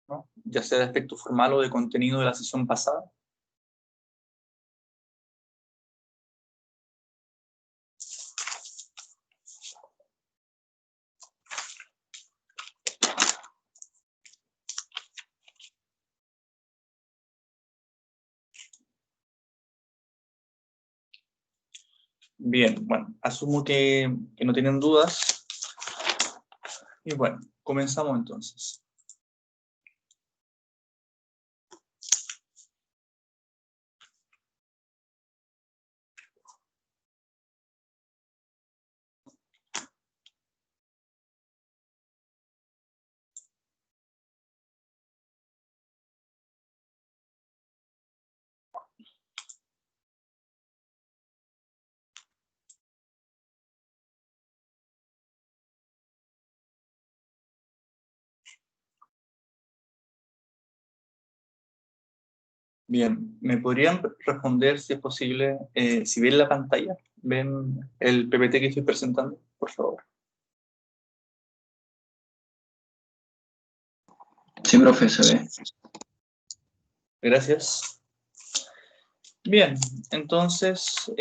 ¿no? Ya sea de aspecto formal o de contenido de la sesión pasada. Bien, bueno, asumo que no tienen dudas. Y bueno, comenzamos entonces. Bien, ¿me podrían responder, si es posible, si ven la pantalla? ¿Ven el PPT que estoy presentando? Por favor. Sí, profe, se ve. Gracias. Bien, entonces,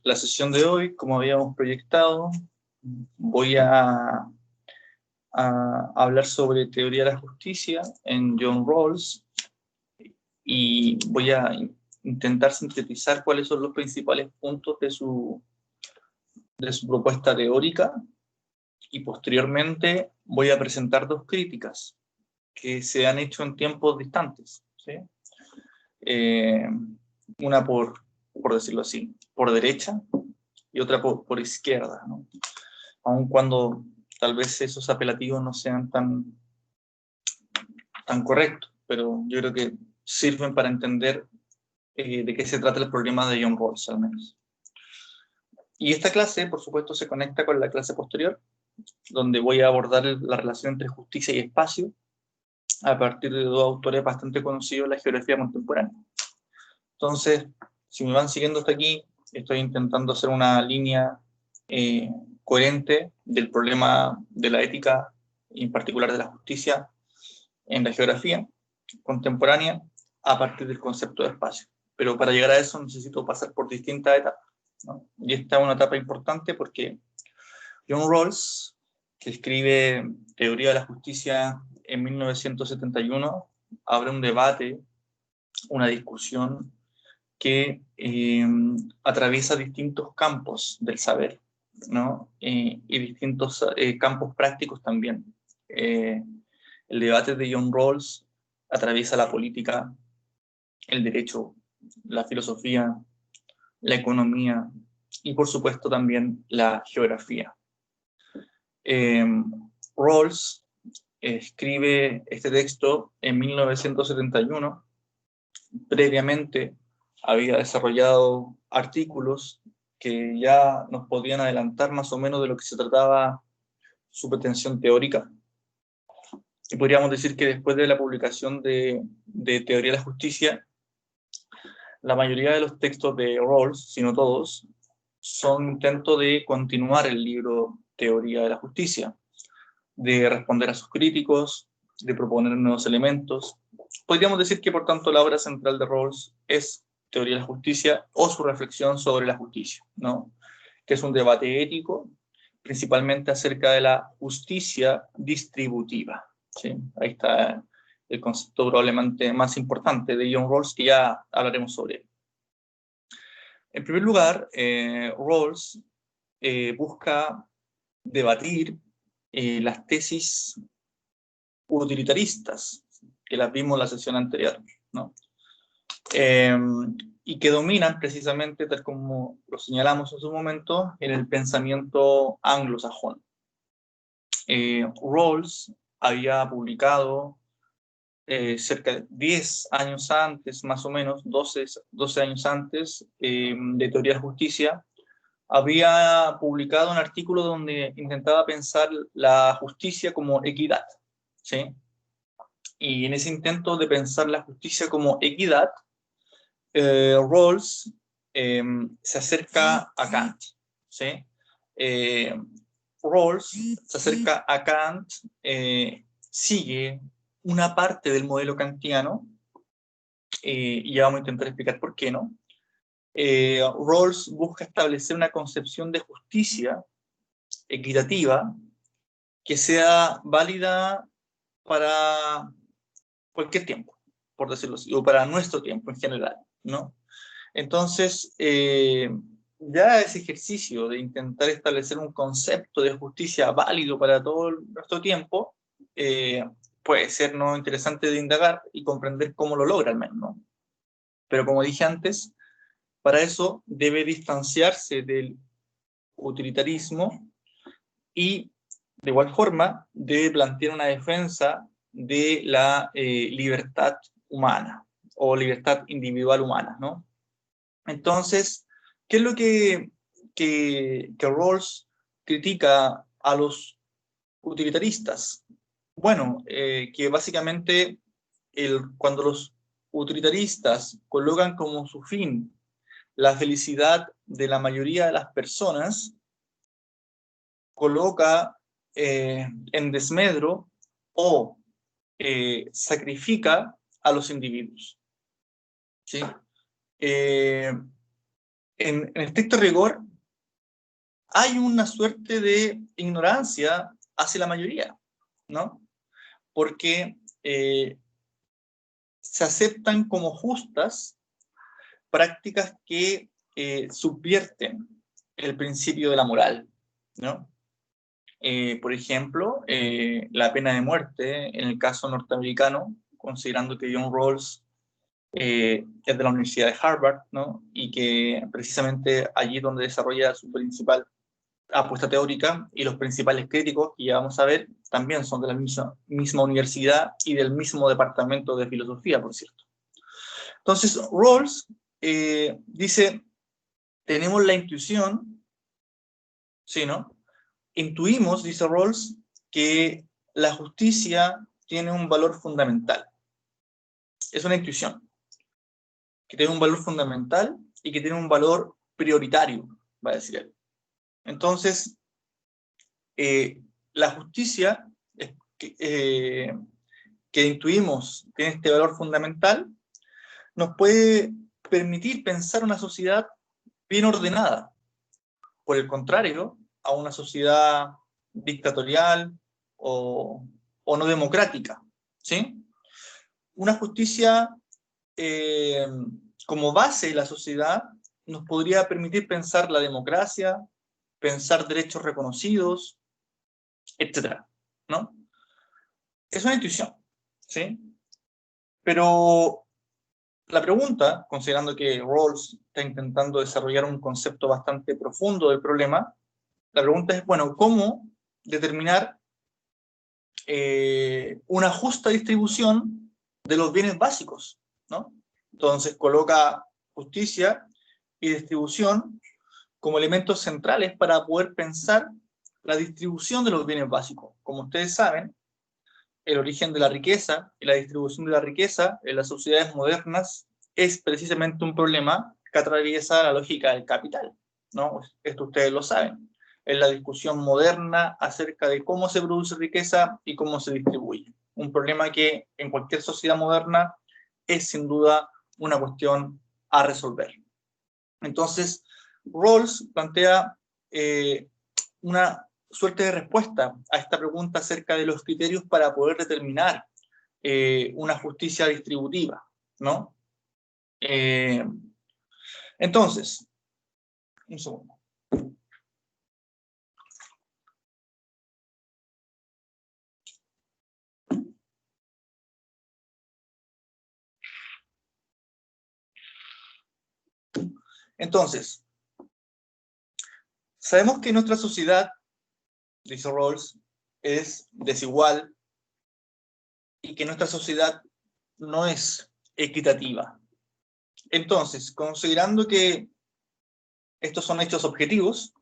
la sesión de hoy, como habíamos proyectado, voy a hablar sobre teoría de la justicia en John Rawls, y voy a intentar sintetizar cuáles son los principales puntos de su propuesta teórica, y posteriormente voy a presentar dos críticas que se han hecho en tiempos distantes, ¿sí? Una por decirlo así, por derecha, y otra por izquierda, ¿no? Aun cuando tal vez esos apelativos no sean tan correctos, pero yo creo que sirven para entender de qué se trata el problema de John Rawls, al menos. Y esta clase, por supuesto, se conecta con la clase posterior, donde voy a abordar la relación entre justicia y espacio, a partir de dos autores bastante conocidos en la geografía contemporánea. Entonces, si me van siguiendo hasta aquí, estoy intentando hacer una línea coherente del problema de la ética, y en particular de la justicia, en la geografía contemporánea, a partir del concepto de espacio. Pero para llegar a eso necesito pasar por distintas etapas, ¿no? Y esta es una etapa importante porque John Rawls, que escribe Teoría de la Justicia en 1971, abre un debate, una discusión que atraviesa distintos campos del saber, ¿no? Y distintos campos prácticos también. El debate de John Rawls atraviesa la política, el derecho, la filosofía, la economía y, por supuesto, también la geografía. Rawls escribe este texto en 1971. Previamente había desarrollado artículos que ya nos podían adelantar más o menos de lo que se trataba su pretensión teórica. Y podríamos decir que después de la publicación de Teoría de la Justicia, la mayoría de los textos de Rawls, si no todos, son intentos de continuar el libro Teoría de la Justicia, de responder a sus críticos, de proponer nuevos elementos. Podríamos decir que, por tanto, la obra central de Rawls es Teoría de la Justicia, o su reflexión sobre la justicia, ¿no? Que es un debate ético, principalmente acerca de la justicia distributiva, ¿sí? Ahí está el concepto probablemente más importante de John Rawls, que ya hablaremos sobre él. En primer lugar, Rawls busca debatir las tesis utilitaristas, que las vimos en la sesión anterior, ¿no? Y que dominan precisamente, tal como lo señalamos en su momento, en el pensamiento anglosajón. Rawls había publicado cerca de 10 años antes, más o menos, 12 años antes, de Teoría de Justicia, había publicado un artículo donde intentaba pensar la justicia como equidad, ¿sí? Y en ese intento de pensar la justicia como equidad, Rawls se acerca a Kant, ¿sí? Rawls se acerca a Kant, sigue una parte del modelo kantiano, y ya vamos a intentar explicar por qué no. Rawls busca establecer una concepción de justicia equitativa que sea válida para cualquier tiempo, por decirlo así, o para nuestro tiempo en general, ¿no? Entonces, ya ese ejercicio de intentar establecer un concepto de justicia válido para todo nuestro tiempo, puede ser, ¿no?, interesante de indagar y comprender cómo lo logra al menos, ¿no? Pero como dije antes, para eso debe distanciarse del utilitarismo y, de igual forma, debe plantear una defensa de la libertad humana o libertad individual humana, ¿no? Entonces, ¿qué es lo que Rawls critica a los utilitaristas? Bueno, que básicamente cuando los utilitaristas colocan como su fin la felicidad de la mayoría de las personas, coloca en desmedro o sacrifica a los individuos, ¿sí? En estricto rigor, hay una suerte de ignorancia hacia la mayoría, ¿no? Porque se aceptan como justas prácticas que subvierten el principio de la moral, ¿no? Por ejemplo, la pena de muerte en el caso norteamericano, considerando que John Rawls es de la Universidad de Harvard, ¿no? Y que precisamente allí donde desarrolla su principal apuesta teórica, y los principales críticos que ya vamos a ver también son de la misma universidad y del mismo departamento de filosofía, por cierto. Entonces, Rawls dice, tenemos la intuición, ¿sí, no? Intuimos, dice Rawls, que la justicia tiene un valor fundamental. Es una intuición, que tiene un valor fundamental y que tiene un valor prioritario, va a decir él. Entonces, la justicia que intuimos tiene este valor fundamental, nos puede permitir pensar una sociedad bien ordenada. Por el contrario, a una sociedad dictatorial o no democrática, ¿sí? Una justicia como base de la sociedad nos podría permitir pensar la democracia, pensar derechos reconocidos, etcétera, ¿no? Es una intuición, ¿sí? Pero la pregunta, considerando que Rawls está intentando desarrollar un concepto bastante profundo del problema, la pregunta es, bueno, ¿cómo determinar una justa distribución de los bienes básicos, ¿no? Entonces coloca justicia y distribución como elementos centrales para poder pensar la distribución de los bienes básicos. Como ustedes saben, el origen de la riqueza y la distribución de la riqueza en las sociedades modernas es precisamente un problema que atraviesa la lógica del capital, ¿no? Esto ustedes lo saben. Es la discusión moderna acerca de cómo se produce riqueza y cómo se distribuye. Un problema que en cualquier sociedad moderna es sin duda una cuestión a resolver. Entonces, Rawls plantea una suerte de respuesta a esta pregunta acerca de los criterios para poder determinar una justicia distributiva, ¿no? Entonces, un segundo. Entonces, sabemos que nuestra sociedad, dice Rawls, es desigual y que nuestra sociedad no es equitativa. Entonces, considerando que estos son hechos objetivos,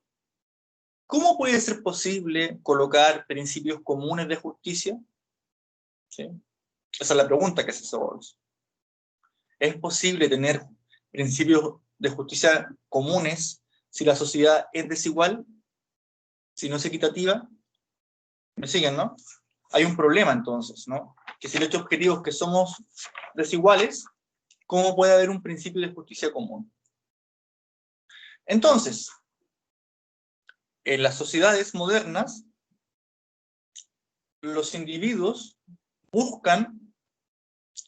¿cómo puede ser posible colocar principios comunes de justicia? ¿Sí? Esa es la pregunta que se hace Rawls. ¿Es posible tener principios de justicia comunes si la sociedad es desigual? Si no es equitativa. ¿Me siguen, no? hay un problema entonces, ¿no? Que si el hecho objetivo es que somos desiguales, ¿cómo puede haber un principio de justicia común? Entonces, en las sociedades modernas, los individuos buscan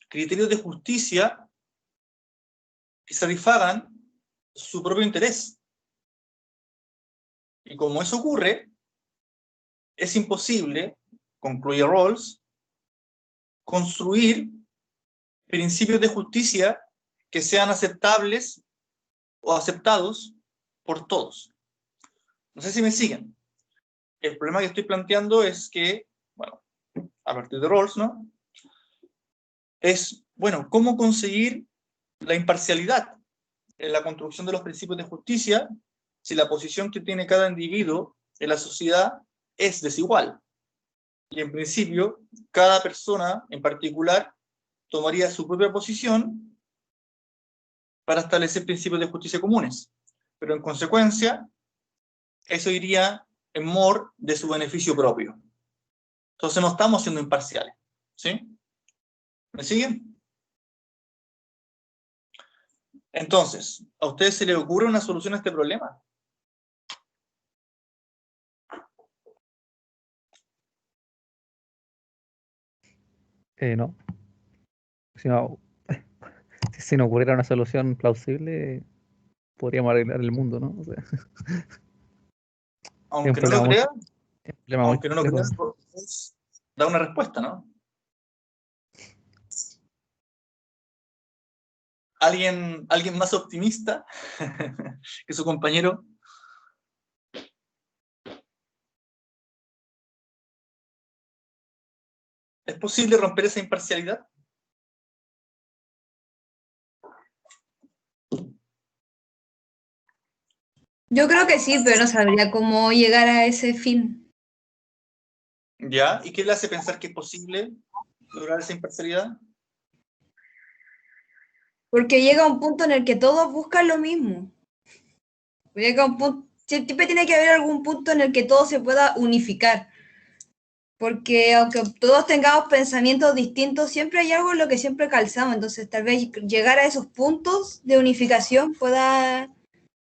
criterios de justicia que satisfagan su propio interés. Y como eso ocurre, es imposible, concluye Rawls, construir principios de justicia que sean aceptables o aceptados por todos. No sé si me siguen. El problema que estoy planteando es que, bueno, a partir de Rawls, ¿no? Es, bueno, ¿cómo conseguir la imparcialidad en la construcción de los principios de justicia si la posición que tiene cada individuo en la sociedad es desigual? Y en principio, cada persona en particular tomaría su propia posición para establecer principios de justicia comunes. Pero en consecuencia, eso iría en mor de su beneficio propio. Entonces no estamos siendo imparciales. ¿Sí? ¿Me siguen? Entonces, ¿a ustedes se les ocurre una solución a este problema? No. Si no, si nos ocurriera una solución plausible, podríamos arreglar el mundo, ¿no? O sea, es un Aunque no lo problema crean, es un problema muy aunque no lo complejo. crean, pues, da una respuesta, ¿no? ¿Alguien más optimista que su compañero? ¿Es posible romper esa imparcialidad? Yo creo que sí, pero no sabría cómo llegar a ese fin. ¿Ya? ¿Y qué le hace pensar que es posible lograr esa imparcialidad? Porque llega un punto en el que todos buscan lo mismo. Llega un punto, siempre tiene que haber algún punto en el que todo se pueda unificar. Porque aunque todos tengamos pensamientos distintos, siempre hay algo en lo que siempre calzamos. Entonces, tal vez llegar a esos puntos de unificación pueda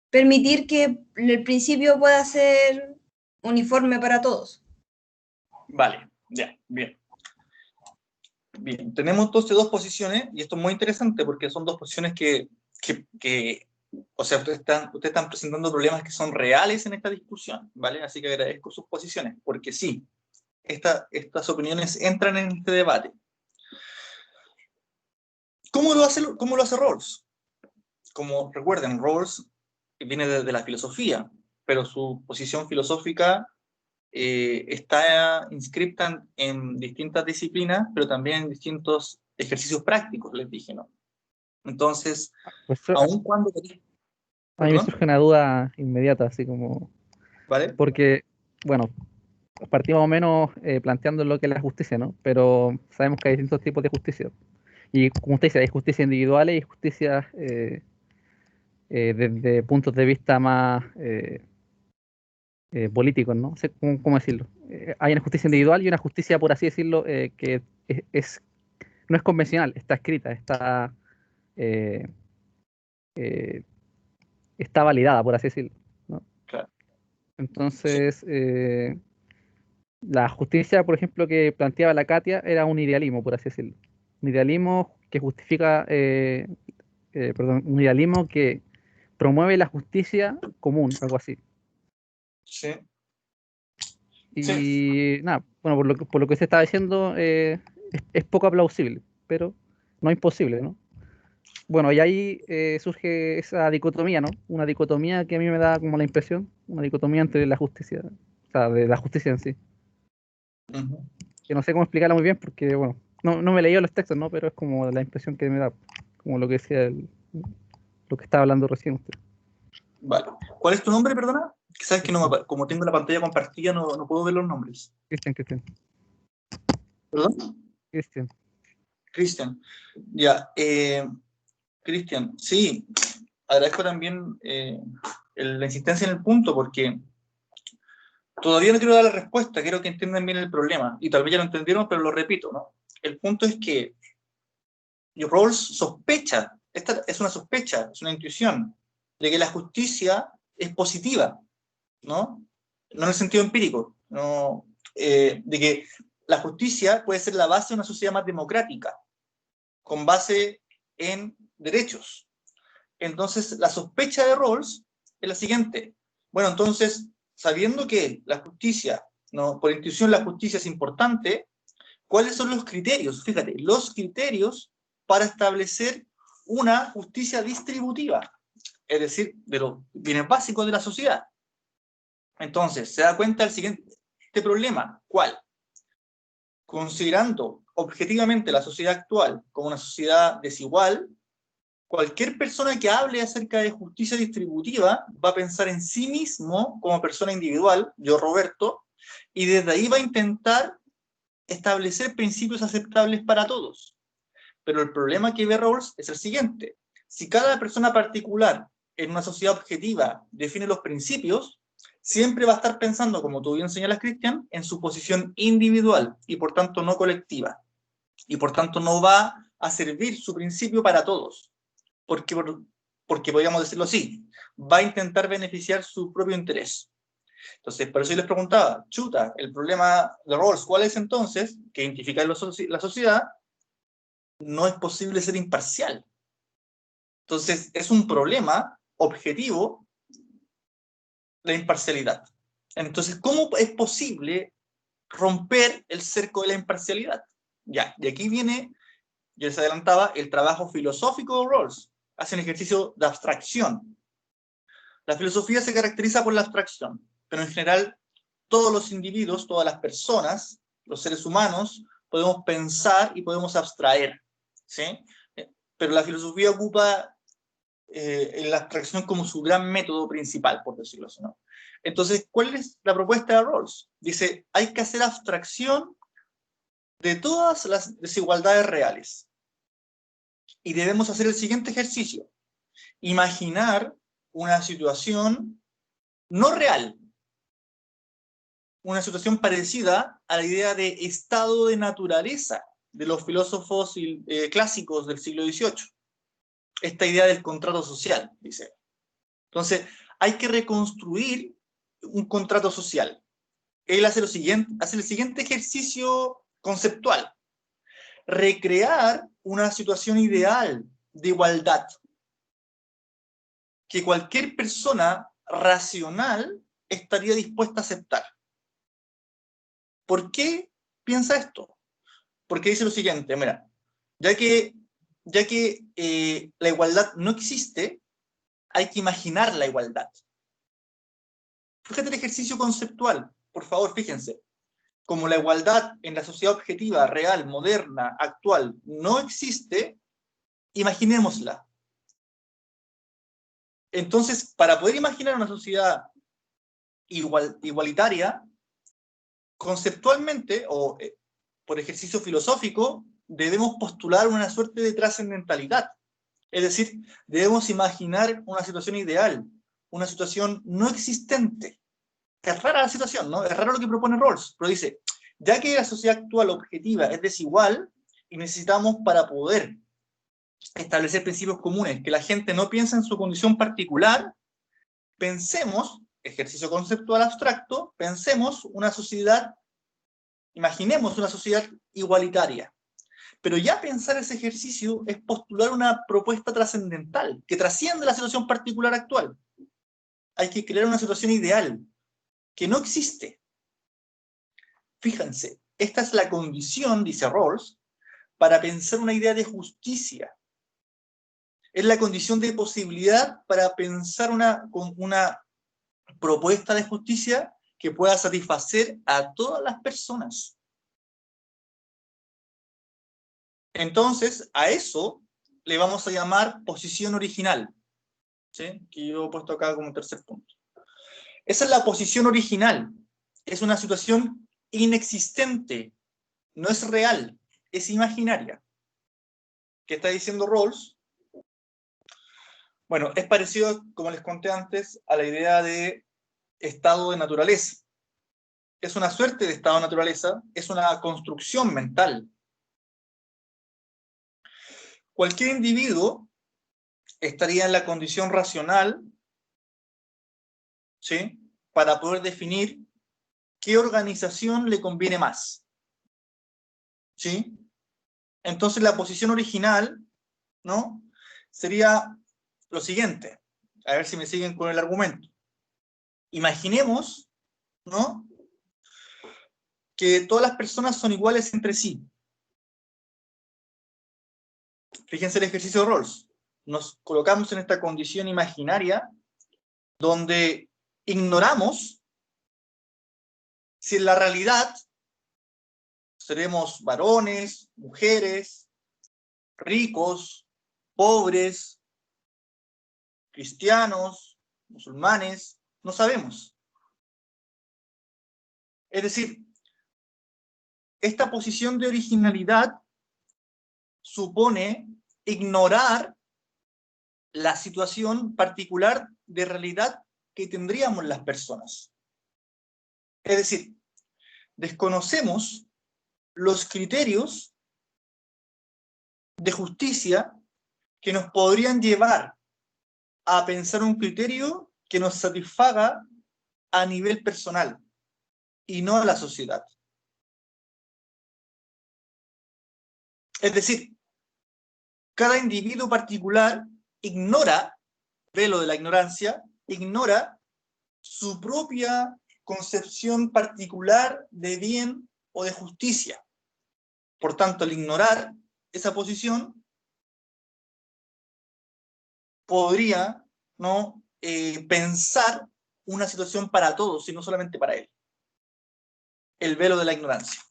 permitir que el principio pueda ser uniforme para todos. Vale, ya, bien. Bien, tenemos entonces dos posiciones, y esto es muy interesante porque son dos posiciones que o sea, ustedes están presentando problemas que son reales en esta discusión, ¿vale? Así que agradezco sus posiciones, porque sí, estas opiniones entran en este debate. ¿Cómo lo hace Rawls? Como recuerden, Rawls viene de la filosofía, pero su posición filosófica está inscripta en distintas disciplinas, pero también en distintos ejercicios prácticos, les dije, ¿no? Entonces, Pues, aun cuando... a mí me ¿Perdón? surge una duda inmediata, así como, ¿Vale? porque, bueno, partimos más o menos planteando lo que es la justicia, ¿no? Pero sabemos que hay distintos tipos de justicia. Y como usted dice, hay justicia individuales y justicia desde puntos de vista más políticos, ¿no? No sé cómo decirlo. Hay una justicia individual y una justicia, por así decirlo, que no es convencional, está escrita, eh, eh, está validada, por así decirlo, ¿no? Claro. Sí. Entonces, la justicia, por ejemplo, que planteaba la Katia era un idealismo, por así decirlo. Un idealismo que justifica, perdón, un idealismo que promueve la justicia común, algo así. Sí. Sí. Y nada, bueno, por lo que usted estaba diciendo, es poco plausible, pero no imposible, ¿no? Bueno, y ahí surge esa dicotomía, ¿no? Una dicotomía que a mí me da como la impresión, una dicotomía entre la justicia, o sea, de la justicia en sí. Uh-huh. Que no sé cómo explicarla muy bien porque, bueno, no me he leído los textos, ¿no? Pero es como la impresión que me da, como lo que decía lo que estaba hablando recién usted. Vale. ¿Cuál es tu nombre, perdona? Que sabes que como tengo la pantalla compartida, no puedo ver los nombres. Cristian. ¿Perdón? Cristian. Ya. Cristian, sí. Agradezco también la insistencia en el punto, porque Todavía no quiero dar la respuesta, quiero que entiendan bien el problema, y tal vez ya lo entendieron, pero lo repito, ¿no? El punto es que Rawls sospecha, esta es una sospecha, es una intuición, de que la justicia es positiva, ¿no? No en el sentido empírico, no, de que la justicia puede ser la base de una sociedad más democrática, con base en derechos. Entonces, la sospecha de Rawls es la siguiente. Bueno, entonces, sabiendo que la justicia, ¿no? Por intuición la justicia es importante, ¿cuáles son los criterios? Fíjate, los criterios para establecer una justicia distributiva, es decir, de los bienes básicos de la sociedad. Entonces, se da cuenta del siguiente problema. ¿Cuál? Considerando objetivamente la sociedad actual como una sociedad desigual, cualquier persona que hable acerca de justicia distributiva va a pensar en sí mismo como persona individual, yo Roberto, y desde ahí va a intentar establecer principios aceptables para todos. Pero el problema que ve Rawls es el siguiente. Si cada persona particular en una sociedad objetiva define los principios, siempre va a estar pensando, como tú bien señalas, Cristian, en su posición individual y por tanto no colectiva. Y por tanto no va a servir su principio para todos. Porque podríamos decirlo así, va a intentar beneficiar su propio interés. Entonces, por eso yo les preguntaba, chuta, el problema de Rawls, ¿cuál es entonces? Que identificar la sociedad, no es posible ser imparcial. Entonces, es un problema objetivo la imparcialidad. Entonces, ¿cómo es posible romper el cerco de la imparcialidad? Ya, y aquí viene, yo les adelantaba, el trabajo filosófico de Rawls. Hace un ejercicio de abstracción. La filosofía se caracteriza por la abstracción, pero en general todos los individuos, todas las personas, los seres humanos, podemos pensar y podemos abstraer, ¿sí? Pero la filosofía ocupa la abstracción como su gran método principal, por decirlo así, ¿no? Entonces, ¿cuál es la propuesta de Rawls? Dice, hay que hacer abstracción de todas las desigualdades reales. Y debemos hacer el siguiente ejercicio. Imaginar una situación no real, una situación parecida a la idea de estado de naturaleza de los filósofos clásicos del siglo XVIII. Esta idea del contrato social, dice. Entonces, hay que reconstruir un contrato social. Él hace el siguiente ejercicio conceptual. Recrear una situación ideal de igualdad que cualquier persona racional estaría dispuesta a aceptar. ¿Por qué piensa esto? Porque dice lo siguiente, mira, ya que la igualdad no existe, hay que imaginar la igualdad. Fíjate el ejercicio conceptual, por favor, fíjense. Como la igualdad en la sociedad objetiva, real, moderna, actual, no existe, imaginémosla. Entonces, para poder imaginar una sociedad igualitaria, conceptualmente, o por ejercicio filosófico, debemos postular una suerte de trascendentalidad. Es decir, debemos imaginar una situación ideal, una situación no existente. Es rara la situación, ¿no? Es raro lo que propone Rawls, pero dice, ya que la sociedad actual objetiva es desigual, y necesitamos para poder establecer principios comunes, que la gente no piense en su condición particular, pensemos, ejercicio conceptual abstracto, pensemos una sociedad, imaginemos una sociedad igualitaria. Pero ya pensar ese ejercicio es postular una propuesta trascendental, que trasciende la situación particular actual. Hay que crear una situación ideal, que no existe. Fíjense, esta es la condición, dice Rawls, para pensar una idea de justicia. Es la condición de posibilidad para pensar una propuesta de justicia que pueda satisfacer a todas las personas. Entonces, a eso le vamos a llamar posición original, ¿sí? Que yo he puesto acá como tercer punto. Esa es la posición original. Es una situación inexistente, no es real, es imaginaria. ¿Qué está diciendo Rawls? Bueno, es parecido, como les conté antes, a la idea de estado de naturaleza. es una suerte de estado de naturaleza, es una construcción mental. Cualquier individuo estaría en la condición racional, ¿sí?, para poder definir qué organización le conviene más, ¿sí? Entonces la posición original, ¿no?, sería lo siguiente. A ver si me siguen con el argumento. Imaginemos, ¿no?, que todas las personas son iguales entre sí. Fíjense el ejercicio de Rawls. Nos colocamos en esta condición imaginaria donde ignoramos si en la realidad seremos varones, mujeres, ricos, pobres, cristianos, musulmanes, no sabemos. Es decir, esta posición de originalidad supone ignorar la situación particular de realidad que tendríamos las personas. Es decir, desconocemos los criterios de justicia que nos podrían llevar a pensar un criterio que nos satisfaga a nivel personal y no a la sociedad. Es decir, cada individuo particular ignora, velo de la ignorancia, ignora su propia concepción particular de bien o de justicia. Por tanto, al ignorar esa posición, podría, ¿no?, pensar una situación para todos y no solamente para él. El velo de la ignorancia.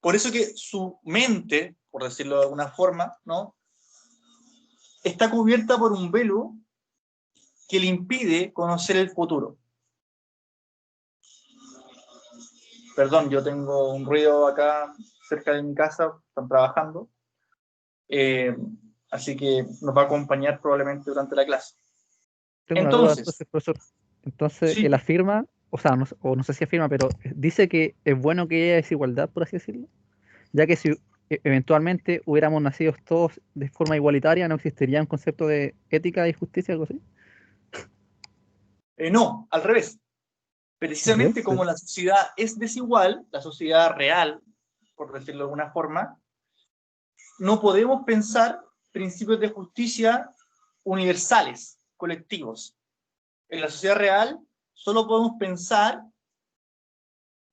Por eso que su mente, por decirlo de alguna forma, ¿no?, está cubierta por un velo que le impide conocer el futuro. Perdón, yo tengo un ruido acá cerca de mi casa, están trabajando, así que nos va a acompañar probablemente durante la clase. Tengo una duda, Entonces, entonces, profesor. Entonces, sí, él afirma, o no sé si afirma, pero dice que es bueno que haya desigualdad, por así decirlo, ya que si eventualmente hubiéramos nacido todos de forma igualitaria, no existiría un concepto de ética y justicia, algo así. no, al revés. Al revés, Precisamente como la sociedad es desigual, la sociedad real, por decirlo de alguna forma, no podemos pensar principios de justicia universales, colectivos. En la sociedad real solo podemos pensar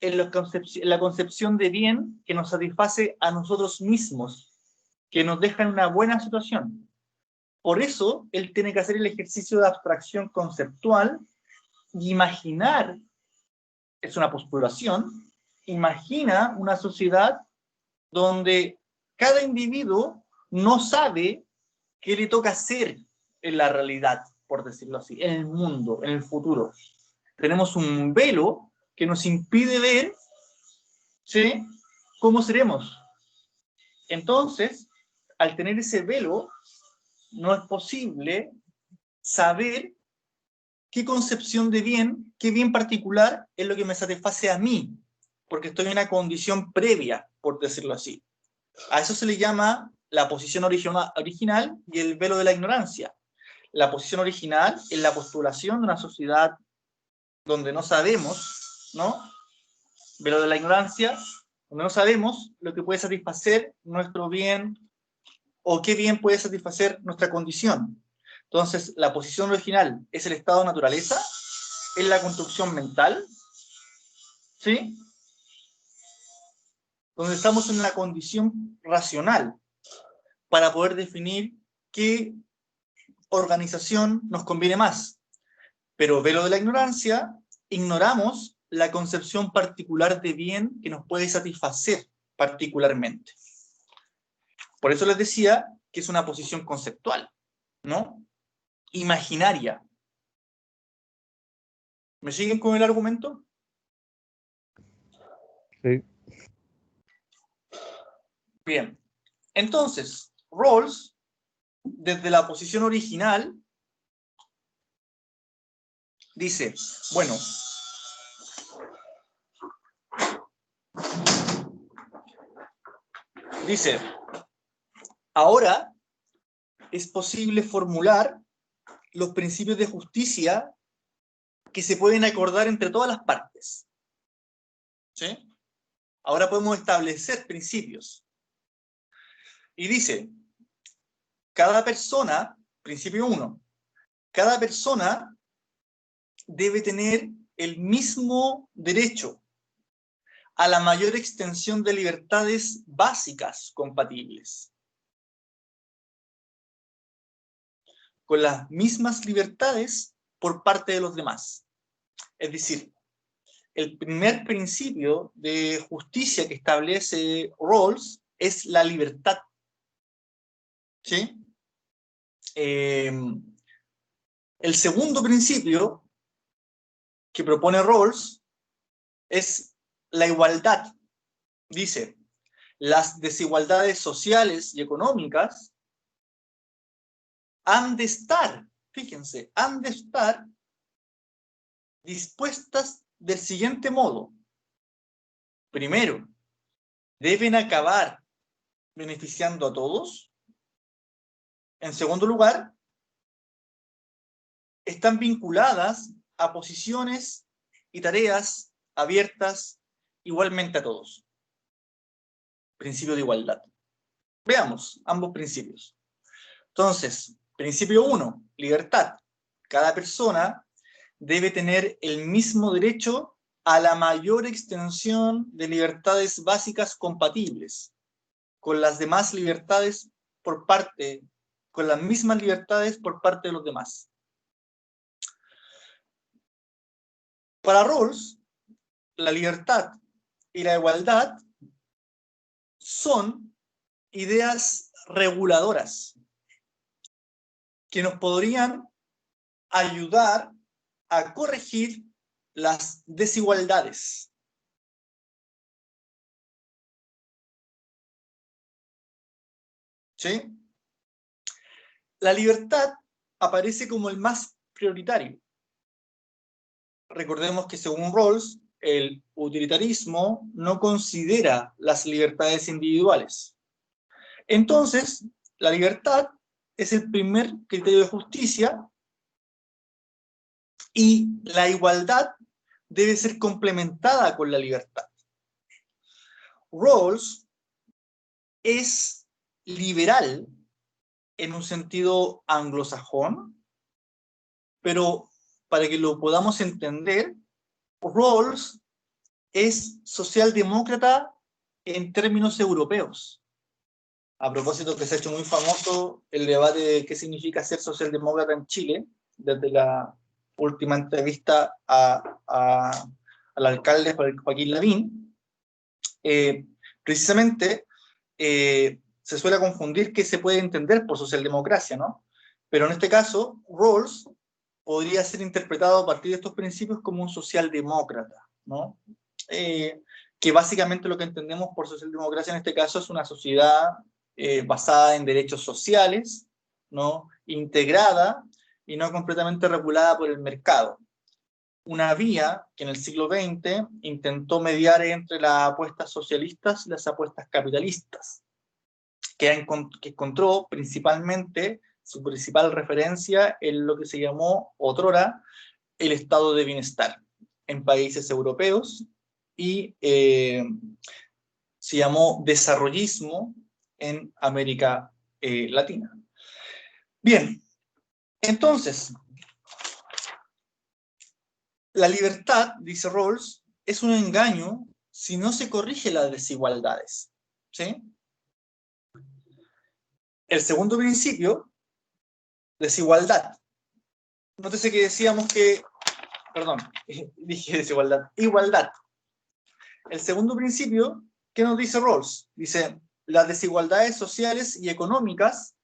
en la concepción de bien que nos satisface a nosotros mismos, que nos deja en una buena situación. Por eso, él tiene que hacer el ejercicio de abstracción conceptual y imaginar, es una postulación, imagina una sociedad donde cada individuo no sabe qué le toca hacer en la realidad, por decirlo así, en el mundo, en el futuro. Tenemos un velo que nos impide ver, ¿sí?, cómo seremos. Entonces, al tener ese velo, no es posible saber qué concepción de bien, qué bien particular es lo que me satisface a mí, porque estoy en una condición previa, por decirlo así. A eso se le llama la posición original y el velo de la ignorancia. La posición original es la postulación de una sociedad donde no sabemos, ¿no?, velo de la ignorancia, donde no sabemos lo que puede satisfacer nuestro bien o qué bien puede satisfacer nuestra condición. Entonces, la posición original es el estado de naturaleza, es la construcción mental, ¿sí?, donde estamos en una condición racional para poder definir qué organización nos conviene más. Pero velo de la ignorancia, ignoramos la concepción particular de bien que nos puede satisfacer particularmente. Por eso les decía que es una posición conceptual, ¿no?, imaginaria. ¿Me siguen con el argumento? sí. Bien. Entonces, Rawls, desde la posición original, dice, bueno, dice, ahora es posible formular los principios de justicia que se pueden acordar entre todas las partes. ¿Sí? Ahora podemos establecer principios. Y dice, cada persona, principio 1, cada persona debe tener el mismo derecho a la mayor extensión de libertades básicas compatibles, con las mismas libertades por parte de los demás. Es decir, el primer principio de justicia que establece Rawls es la libertad. ¿Sí? El segundo principio que propone Rawls es la igualdad. Dice, las desigualdades sociales y económicas han de estar, fíjense, han de estar dispuestas del siguiente modo. Primero, deben acabar beneficiando a todos. En segundo lugar, están vinculadas a posiciones y tareas abiertas igualmente a todos. Principio de igualdad. Veamos ambos principios. Entonces, principio 1, libertad. Cada persona debe tener el mismo derecho a la mayor extensión de libertades básicas compatibles con las demás libertades por parte, con las mismas libertades por parte de los demás. Para Rawls, la libertad y la igualdad son ideas reguladoras que nos podrían ayudar a corregir las desigualdades. ¿Sí? La libertad aparece como el más prioritario. Recordemos que según Rawls, el utilitarismo no considera las libertades individuales. Entonces, la libertad es el primer criterio de justicia y la igualdad debe ser complementada con la libertad. Rawls es liberal en un sentido anglosajón, pero para que lo podamos entender, Rawls es socialdemócrata en términos europeos. A propósito que se ha hecho muy famoso el debate de qué significa ser socialdemócrata en Chile, desde la última entrevista al alcalde Joaquín Lavín. Precisamente se suele confundir qué se puede entender por socialdemocracia, ¿no? Pero en este caso, Rawls podría ser interpretado a partir de estos principios como un socialdemócrata, ¿no? Que básicamente lo que entendemos por socialdemocracia en este caso es una sociedad basada en derechos sociales, ¿no? Integrada y no completamente regulada por el mercado. Una vía que en el siglo XX intentó mediar entre las apuestas socialistas y las apuestas capitalistas, que encontró principalmente su principal referencia en lo que se llamó otrora el estado de bienestar en países europeos y se llamó desarrollismo en América Latina. Bien, entonces, la libertad, dice Rawls, es un engaño si no se corrige las desigualdades. ¿Sí? El segundo principio, desigualdad. Nótese que decíamos que, perdón, dije desigualdad, igualdad. El segundo principio, ¿qué nos dice Rawls? Dice, las desigualdades sociales y económicas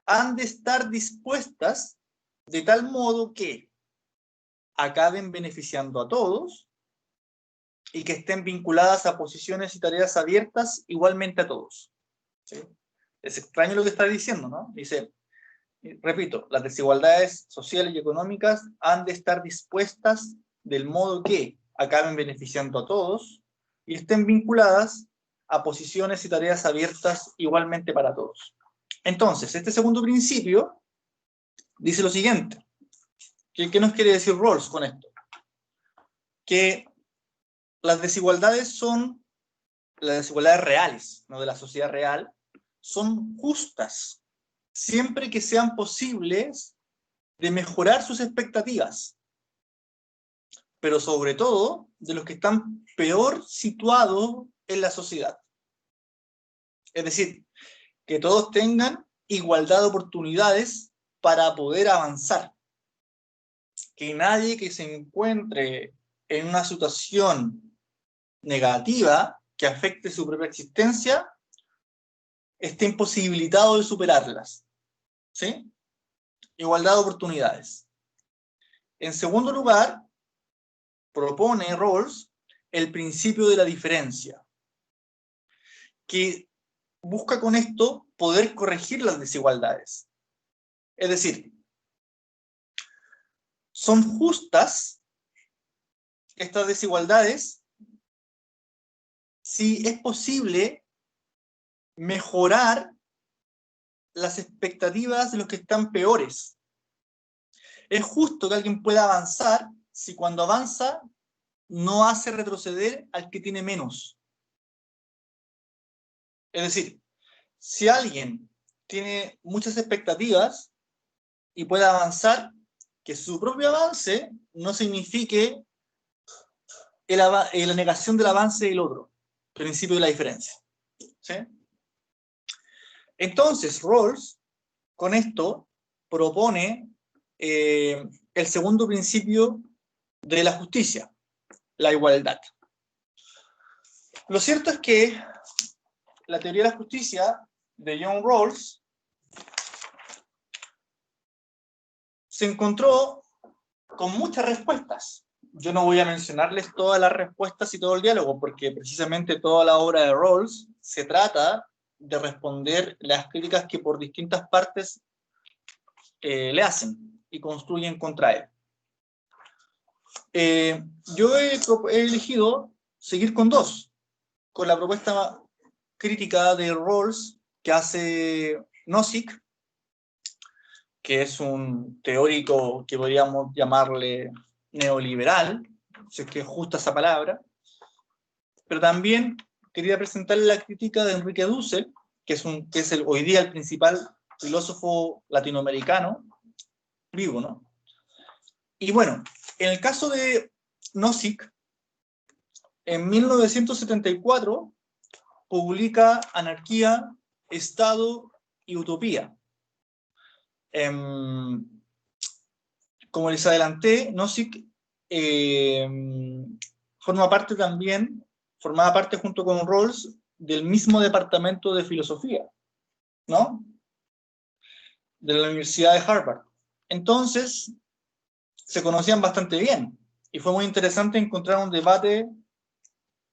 han de estar dispuestas de tal modo que acaben beneficiando a todos y que estén vinculadas a posiciones y tareas abiertas igualmente a todos. ¿Sí? Es extraño lo que está diciendo, ¿no? Dice, repito, las desigualdades sociales y económicas han de estar dispuestas del modo que acaben beneficiando a todos y estén vinculadas a posiciones y tareas abiertas igualmente para todos. Entonces, este segundo principio dice lo siguiente. ¿Qué nos quiere decir Rawls con esto? Que las desigualdades reales, ¿no?, de la sociedad real, son justas, siempre que sean posibles de mejorar sus expectativas, pero sobre todo de los que están peor situados en la sociedad. Es decir, que todos tengan igualdad de oportunidades para poder avanzar. Que nadie que se encuentre en una situación negativa que afecte su propia existencia esté imposibilitado de superarlas. ¿Sí? Igualdad de oportunidades. En segundo lugar, propone Rawls el principio de la diferencia, que busca con esto poder corregir las desigualdades. Es decir, son justas estas desigualdades si es posible mejorar las expectativas de los que están peores. Es justo que alguien pueda avanzar si cuando avanza no hace retroceder al que tiene menos. Es decir, si alguien tiene muchas expectativas y puede avanzar, que su propio avance no signifique la negación del avance del otro. Principio de la diferencia. ¿Sí? Entonces, Rawls, con esto, propone el segundo principio de la justicia, la igualdad. Lo cierto es que la teoría de la justicia de John Rawls se encontró con muchas respuestas. Yo no voy a mencionarles todas las respuestas y todo el diálogo, porque precisamente toda la obra de Rawls se trata de responder las críticas que por distintas partes le hacen y construyen contra él. Yo he elegido seguir con dos, con la propuesta crítica de Rawls que hace Nozick, que es un teórico que podríamos llamarle neoliberal, si es que es justa esa palabra, pero también quería presentarle la crítica de Enrique Dussel, que es hoy día el principal filósofo latinoamericano vivo, ¿no? Y bueno, en el caso de Nozick, en 1974 publica Anarquía, Estado y Utopía. Como les adelanté, Nozick formaba parte junto con Rawls del mismo departamento de filosofía, ¿no? De la Universidad de Harvard. Entonces, se conocían bastante bien, y fue muy interesante encontrar un debate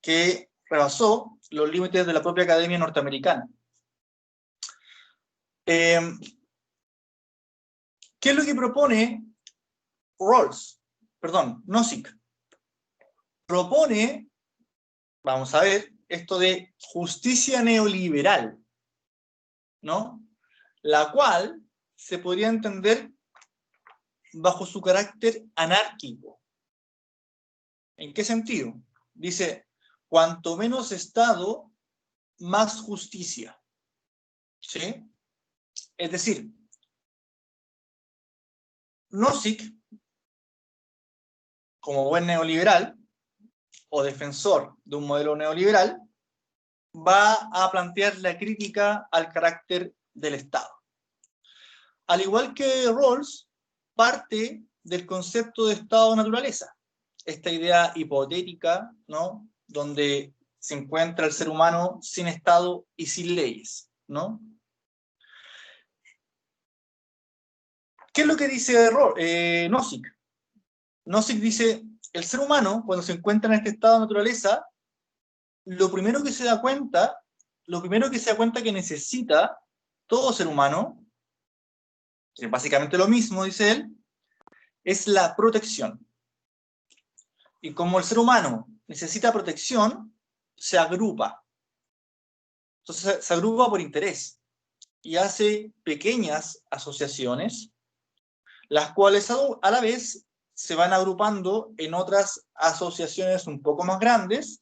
que rebasó los límites de la propia academia norteamericana. ¿Qué es lo que propone Nozick? Propone, vamos a ver, esto de justicia neoliberal, ¿no? La cual se podría entender bajo su carácter anárquico. ¿En qué sentido? Dice, cuanto menos Estado, más justicia. ¿Sí? Es decir, Nozick, como buen neoliberal o defensor de un modelo neoliberal, va a plantear la crítica al carácter del Estado. Al igual que Rawls, parte del concepto de Estado-naturaleza, esta idea hipotética, ¿no?, donde se encuentra el ser humano sin Estado y sin leyes, ¿no? ¿Qué es lo que dice Nozick? Nozick dice, el ser humano, cuando se encuentra en este estado de naturaleza, lo primero que se da cuenta que necesita todo ser humano que es básicamente lo mismo, dice él, es la protección. Y como el ser humano necesita protección, se agrupa. Entonces se agrupa por interés y hace pequeñas asociaciones, las cuales a la vez se van agrupando en otras asociaciones un poco más grandes,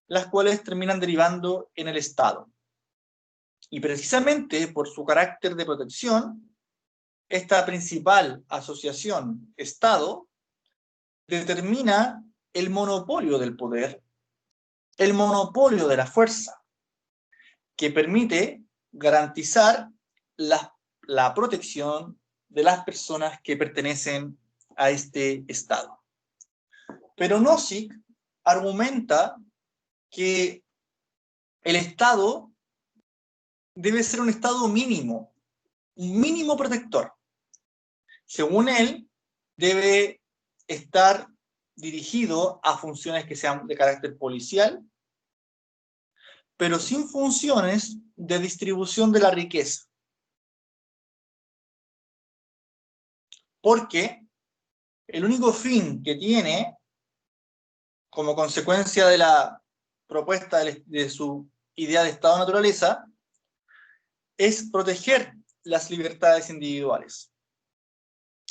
las cuales terminan derivando en el Estado. Y precisamente por su carácter de protección, esta principal asociación, Estado, determina el monopolio del poder, el monopolio de la fuerza, que permite garantizar la protección de las personas que pertenecen a este Estado. Pero Nozick argumenta que el Estado debe ser un Estado mínimo, un mínimo protector. Según él, debe estar dirigido a funciones que sean de carácter policial, pero sin funciones de distribución de la riqueza. Porque el único fin que tiene, como consecuencia de la propuesta de su idea de Estado-naturaleza, es proteger las libertades individuales.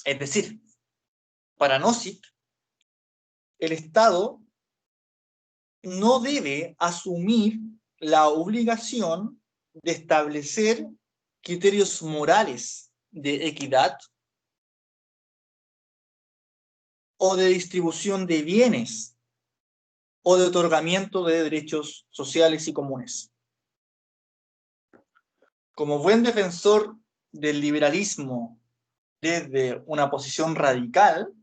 Es decir, para Nozick, el Estado no debe asumir la obligación de establecer criterios morales de equidad o de distribución de bienes o de otorgamiento de derechos sociales y comunes. Como buen defensor del liberalismo desde una posición radical,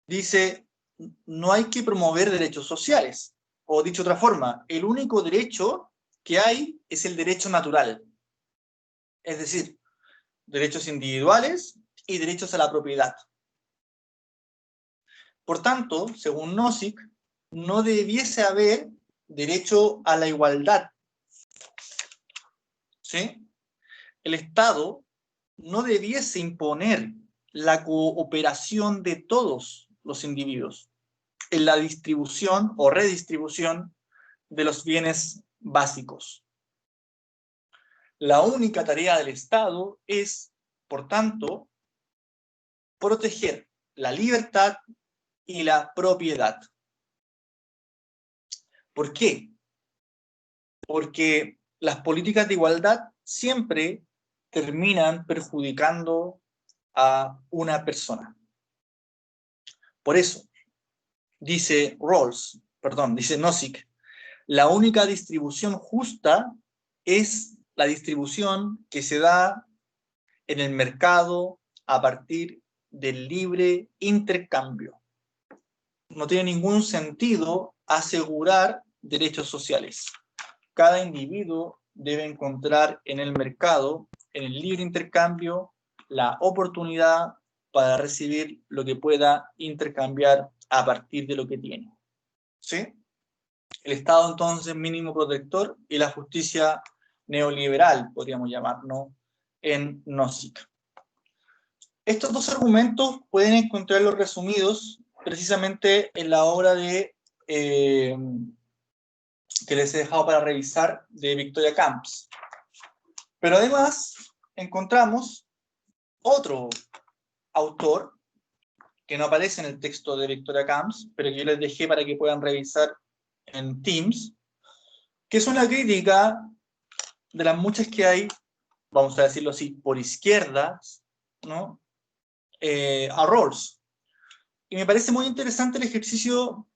dice, no hay que promover derechos sociales. O dicho de otra forma, el único derecho que hay es el derecho natural. Es decir, derechos individuales y derechos a la propiedad. Por tanto, según Nozick, no debiese haber derecho a la igualdad. ¿Sí? El Estado no debiese imponer la cooperación de todos los individuos en la distribución o redistribución de los bienes básicos. La única tarea del Estado es, por tanto, proteger la libertad y la propiedad. ¿Por qué? Porque las políticas de igualdad siempre terminan perjudicando a una persona. Por eso, dice Nozick, la única distribución justa es la distribución que se da en el mercado a partir del libre intercambio. No tiene ningún sentido asegurar derechos sociales. Cada individuo debe encontrar en el mercado, en el libre intercambio, la oportunidad para recibir lo que pueda intercambiar a partir de lo que tiene. ¿Sí? El Estado, entonces, mínimo protector, y la justicia neoliberal, podríamos llamarnos, en Nozick. Estos dos argumentos pueden encontrarlos resumidos precisamente en la obra de que les he dejado para revisar, de Victoria Camps. Pero además encontramos otro autor que no aparece en el texto de Victoria Camps, pero que yo les dejé para que puedan revisar en Teams, que es una crítica de las muchas que hay, vamos a decirlo así, por izquierdas, ¿no? A Rawls. Y me parece muy interesante el ejercicio,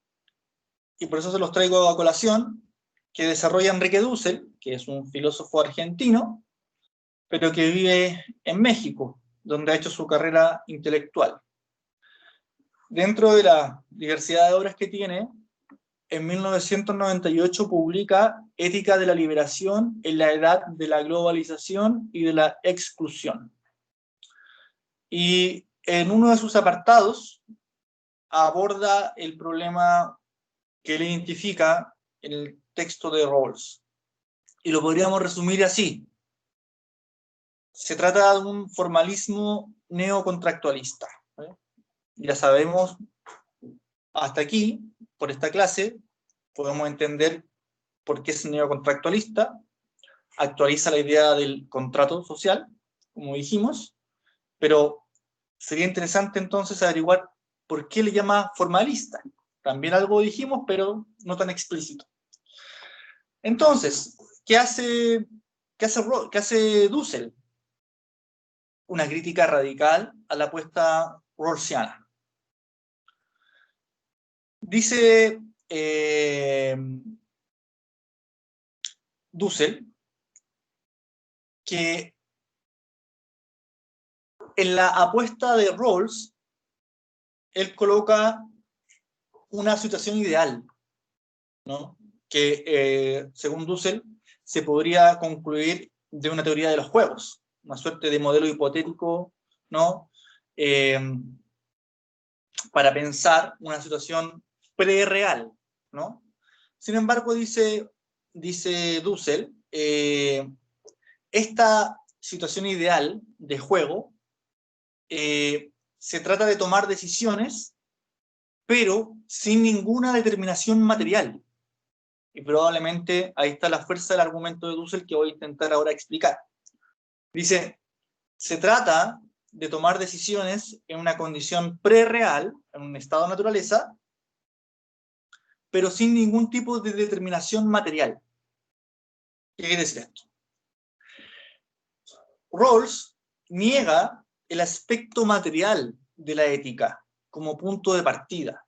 y por eso se los traigo a colación, que desarrolla Enrique Dussel, que es un filósofo argentino, pero que vive en México, donde ha hecho su carrera intelectual. Dentro de la diversidad de obras que tiene, en 1998 publica Ética de la liberación en la edad de la globalización y de la exclusión. Y en uno de sus apartados aborda el problema que él identifica en el texto de Rawls. Y lo podríamos resumir así. se trata de un formalismo neocontractualista. ¿Vale? Ya sabemos, hasta aquí, por esta clase, podemos entender por qué es neocontractualista, actualiza la idea del contrato social, como dijimos, pero sería interesante entonces averiguar por qué le llama formalista. También algo dijimos, pero no tan explícito. Entonces, ¿qué hace Dussel? Una crítica radical a la apuesta rawlsiana. Dice Dussel que en la apuesta de Rawls, él coloca una situación ideal, ¿no? Que según Dussel se podría concluir de una teoría de los juegos, una suerte de modelo hipotético, ¿no? Para pensar una situación pre-real, ¿no? Sin embargo, dice Dussel, esta situación ideal de juego se trata de tomar decisiones, pero sin ninguna determinación material. Y probablemente ahí está la fuerza del argumento de Dussel que voy a intentar ahora explicar. Dice, se trata de tomar decisiones en una condición pre-real, en un estado de naturaleza, pero sin ningún tipo de determinación material. ¿Qué quiere decir esto? Rawls niega el aspecto material de la ética como punto de partida.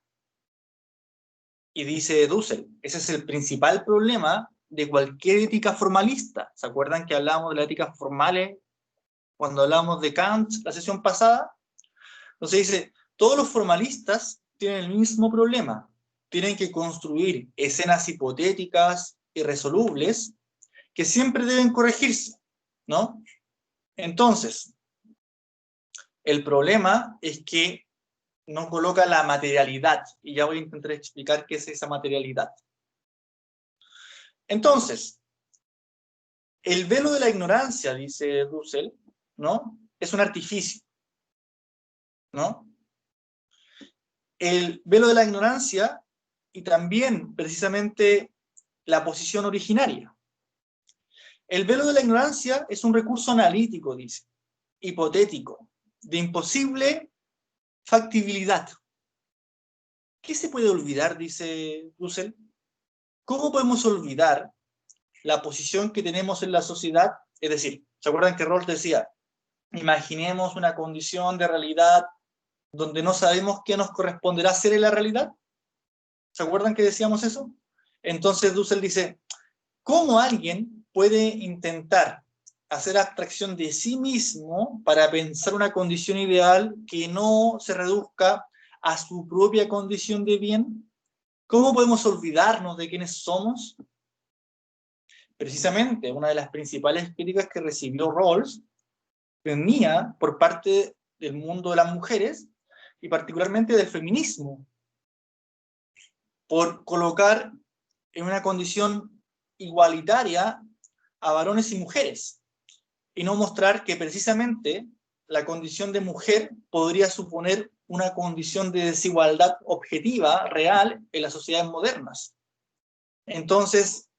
Y dice Dussel, ese es el principal problema de cualquier ética formalista. ¿Se acuerdan que hablábamos de la ética formales cuando hablábamos de Kant la sesión pasada? Entonces dice, todos los formalistas tienen el mismo problema. Tienen que construir escenas hipotéticas, irresolubles, que siempre deben corregirse, ¿no? Entonces, el problema es que no coloca la materialidad, y ya voy a intentar explicar qué es esa materialidad. Entonces, el velo de la ignorancia, dice Dussel, ¿no? Es un artificio, ¿no? El velo de la ignorancia y también, precisamente, la posición originaria. El velo de la ignorancia es un recurso analítico, dice, hipotético, de imposible factibilidad. ¿Qué se puede olvidar, dice Dussel? ¿Cómo podemos olvidar la posición que tenemos en la sociedad? Es decir, ¿se acuerdan que Rawls decía, imaginemos una condición de realidad donde no sabemos qué nos corresponderá ser en la realidad? ¿Se acuerdan que decíamos eso? Entonces Dussel dice, ¿cómo alguien puede intentar hacer abstracción de sí mismo para pensar una condición ideal que no se reduzca a su propia condición de bien? ¿Cómo podemos olvidarnos de quiénes somos? Precisamente, una de las principales críticas que recibió Rawls venía por parte del mundo de las mujeres y particularmente del feminismo, por colocar en una condición igualitaria a varones y mujeres, y no mostrar que precisamente la condición de mujer podría suponer una condición de desigualdad objetiva, real, en las sociedades modernas. Entonces,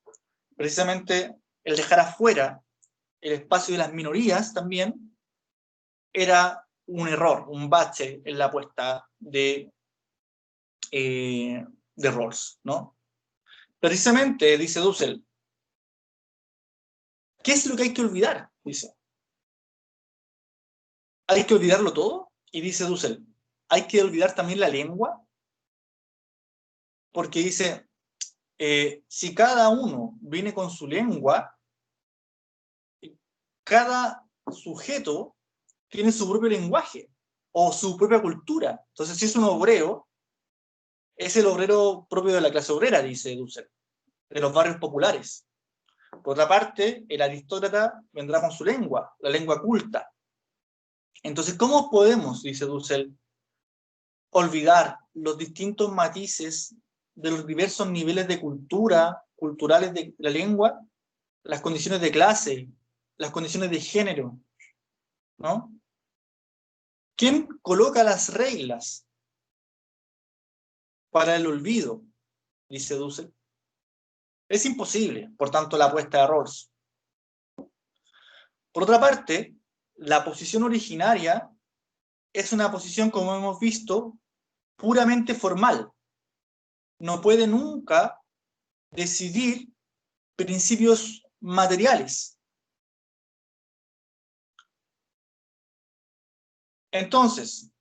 precisamente, el dejar afuera el espacio de las minorías también era un error, un bache en la apuesta de Rawls, ¿no? Precisamente, dice Dussel, ¿qué es lo que hay que olvidar? Dice. ¿Hay que olvidarlo todo? Y dice Dussel, ¿hay que olvidar también la lengua? Porque dice, si cada uno viene con su lengua, cada sujeto tiene su propio lenguaje o su propia cultura. Entonces, si es un obrero, es el obrero propio de la clase obrera, dice Dussel, de los barrios populares. Por otra parte, el aristócrata vendrá con su lengua, la lengua culta. Entonces, ¿cómo podemos, dice Dussel, olvidar los distintos matices de los diversos niveles de cultura, culturales de la lengua, las condiciones de clase, las condiciones de género, ¿no? ¿Quién coloca las reglas para el olvido? Dice Dussel. Es imposible, por tanto, la apuesta de Rawls. Por otra parte, la posición originaria es una posición, como hemos visto, puramente formal. No puede nunca decidir principios materiales. Entonces,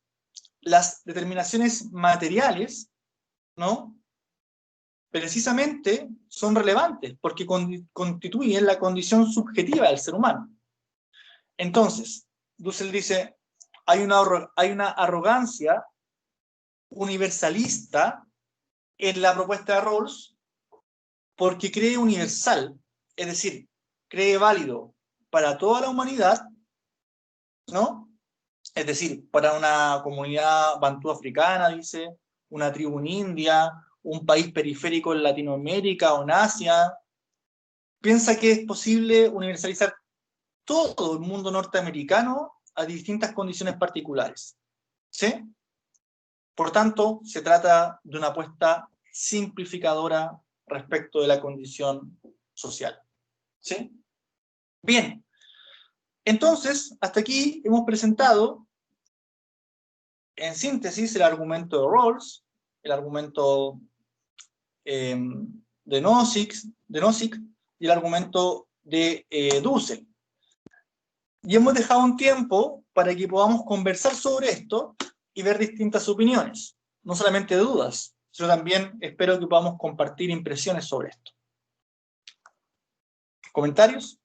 las determinaciones materiales, ¿no?, precisamente son relevantes porque constituyen la condición subjetiva del ser humano. Entonces, Dussel dice, hay una arrogancia universalista en la propuesta de Rawls porque cree universal, es decir, cree válido para toda la humanidad, ¿no? Es decir, para una comunidad bantú africana, dice, una tribu en India, un país periférico en Latinoamérica o en Asia. Piensa que es posible universalizar todo el mundo norteamericano a distintas condiciones particulares. ¿Sí? Por tanto, se trata de una apuesta simplificadora respecto de la condición social. ¿Sí? Bien. Entonces, hasta aquí hemos presentado, en síntesis, el argumento de Rawls, el argumento de Nozick y el argumento de Dussel. Y hemos dejado un tiempo para que podamos conversar sobre esto y ver distintas opiniones, no solamente dudas, sino también espero que podamos compartir impresiones sobre esto. ¿Comentarios?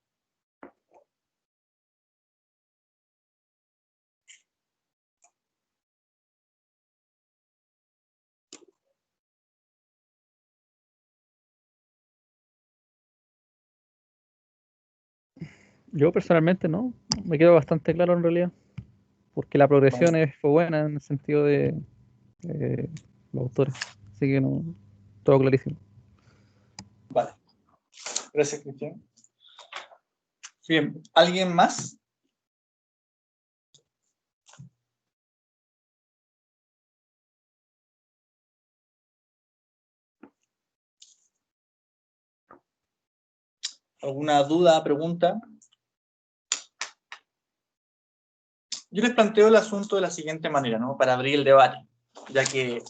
Yo personalmente no, me quedó bastante claro en realidad, porque la progresión fue buena en el sentido de los autores, así que no, todo clarísimo. Vale. Gracias, Cristian. Bien, ¿alguien más? ¿Alguna duda, pregunta? Yo les planteo el asunto de la siguiente manera, ¿no?, para abrir el debate, ya que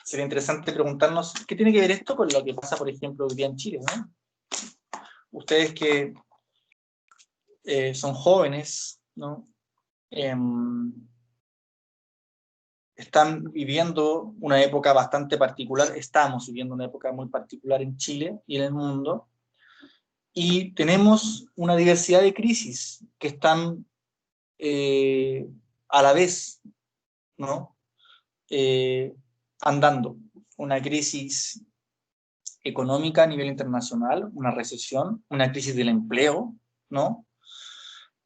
sería interesante preguntarnos qué tiene que ver esto con lo que pasa, por ejemplo, hoy día en Chile, ¿no? Ustedes que son jóvenes, ¿no?, están viviendo una época bastante particular, estamos viviendo una época muy particular en Chile y en el mundo, y tenemos una diversidad de crisis que están a la vez, ¿no?, andando. Una crisis económica a nivel internacional, una recesión, una crisis del empleo, ¿no?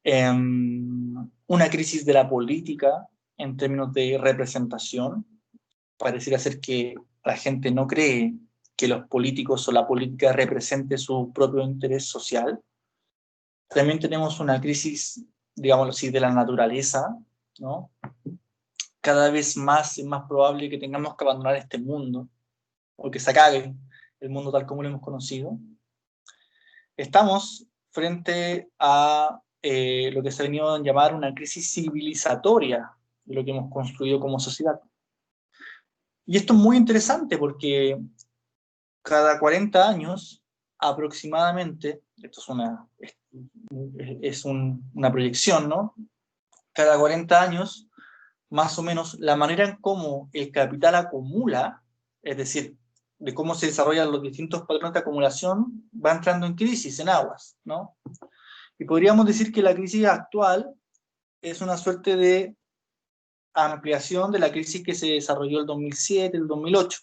Una crisis de la política en términos de representación. Pareciera ser que la gente no cree que los políticos o la política represente su propio interés social. También tenemos una crisis, digámoslo así, de la naturaleza, ¿no? Cada vez más es más probable que tengamos que abandonar este mundo, o que se acabe el mundo tal como lo hemos conocido. Estamos frente a lo que se ha venido a llamar una crisis civilizatoria de lo que hemos construido como sociedad. Y esto es muy interesante porque cada 40 años aproximadamente, esto es una proyección, ¿no? Cada 40 años, más o menos, la manera en cómo el capital acumula, es decir, de cómo se desarrollan los distintos patrones de acumulación, va entrando en crisis, en aguas, ¿no? Y podríamos decir que la crisis actual es una suerte de ampliación de la crisis que se desarrolló el 2007, el 2008,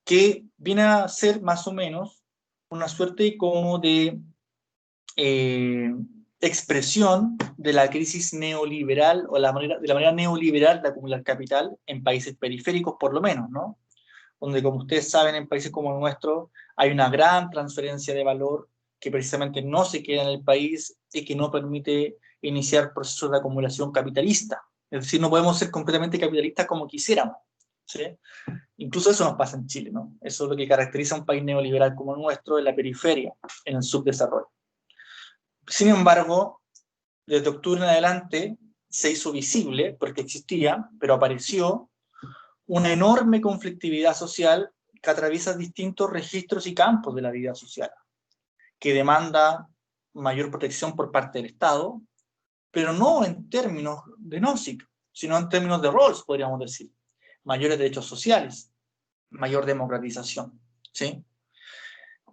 que viene a ser más o menos una suerte como de expresión de la crisis neoliberal, o de la manera neoliberal de acumular capital en países periféricos, por lo menos, ¿no? Donde, como ustedes saben, en países como el nuestro hay una gran transferencia de valor que precisamente no se queda en el país y que no permite iniciar procesos de acumulación capitalista. Es decir, no podemos ser completamente capitalistas como quisiéramos, ¿sí? Incluso eso nos pasa en Chile, ¿no? Eso es lo que caracteriza a un país neoliberal como el nuestro, en la periferia, en el subdesarrollo. Sin embargo, desde octubre en adelante se hizo visible, porque existía, pero apareció una enorme conflictividad social que atraviesa distintos registros y campos de la vida social, que demanda mayor protección por parte del Estado, pero no en términos de Nozick, sino en términos de Rawls, podríamos decir. Mayores derechos sociales, mayor democratización, ¿sí?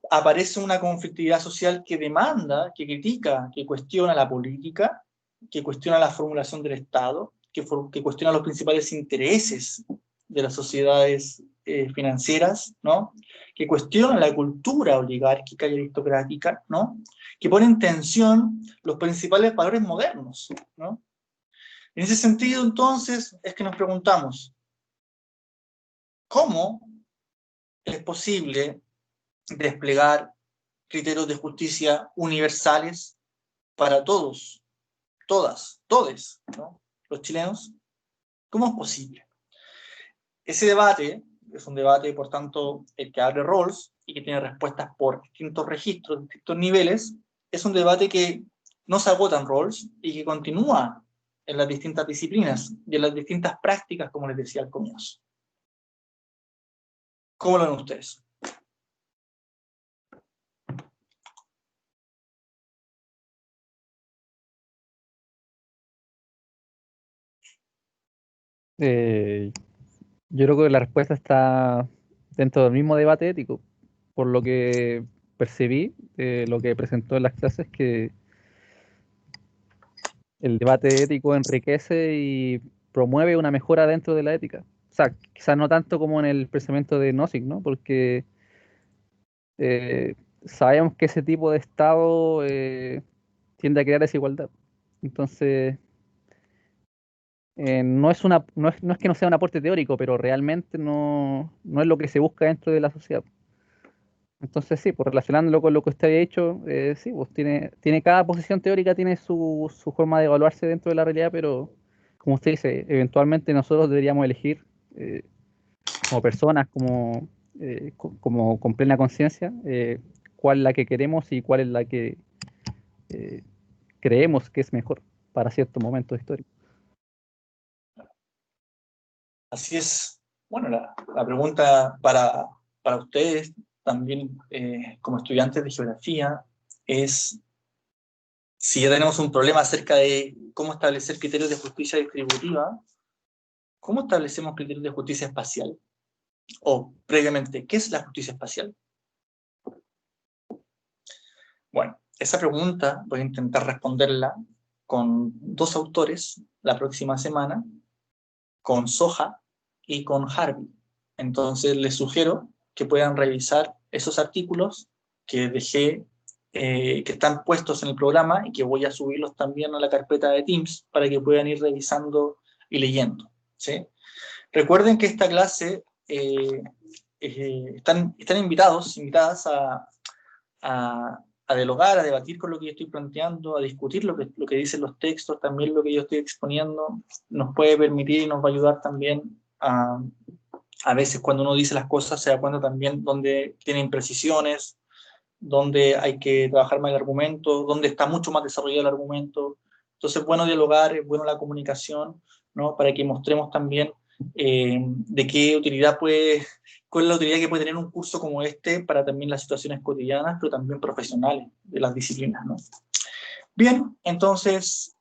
Aparece una conflictividad social que demanda, que critica, que cuestiona la política, que cuestiona la formulación del Estado, que cuestiona los principales intereses de las sociedades financieras, ¿no? Que cuestiona la cultura oligárquica y aristocrática, ¿no? Que pone en tensión los principales valores modernos, ¿no? En ese sentido, entonces, es que nos preguntamos, ¿cómo es posible desplegar criterios de justicia universales para todos, todas, todes, ¿no? Los chilenos? ¿Cómo es posible? Ese debate es un debate, por tanto, el que abre Rawls y que tiene respuestas por distintos registros, distintos niveles. Es un debate que no se agota en Rawls y que continúa en las distintas disciplinas y en las distintas prácticas, como les decía al comienzo. ¿Cómo lo ven ustedes? Yo creo que la respuesta está dentro del mismo debate ético, por lo que percibí, lo que presentó en las clases, que el debate ético enriquece y promueve una mejora dentro de la ética. O sea, quizás no tanto como en el pensamiento de Nozick, ¿no? Porque sabemos que ese tipo de Estado tiende a crear desigualdad. Entonces, no es que no sea un aporte teórico, pero realmente no es lo que se busca dentro de la sociedad. Entonces, sí, pues relacionándolo con lo que usted había dicho, sí, pues tiene cada posición teórica tiene su forma de evaluarse dentro de la realidad, pero como usted dice, eventualmente nosotros deberíamos elegir como personas, como con plena conciencia, cuál es la que queremos y cuál es la que eh, creemos que es mejor para ciertos momentos históricos. Así es. Bueno, la pregunta para ustedes, también como estudiantes de geografía, es si ya tenemos un problema acerca de cómo establecer criterios de justicia distributiva, ¿cómo establecemos criterios de justicia espacial? O, previamente, ¿qué es la justicia espacial? Bueno, esa pregunta voy a intentar responderla con dos autores la próxima semana, con Soja y con Harvey. Entonces les sugiero que puedan revisar esos artículos que dejé, que están puestos en el programa y que voy a subirlos también a la carpeta de Teams para que puedan ir revisando y leyendo, ¿sí? Recuerden que esta clase están invitadas a dialogar, a debatir con lo que yo estoy planteando, a discutir lo que dicen los textos, también lo que yo estoy exponiendo, nos puede permitir y nos va a ayudar también a veces cuando uno dice las cosas se da cuenta también dónde tiene imprecisiones, dónde hay que trabajar más el argumento, dónde está mucho más desarrollado el argumento. Entonces es bueno dialogar, es bueno la comunicación, ¿no? Para que mostremos también de qué utilidad cuál es la utilidad que puede tener un curso como este para también las situaciones cotidianas, pero también profesionales de las disciplinas, ¿no? Bien, entonces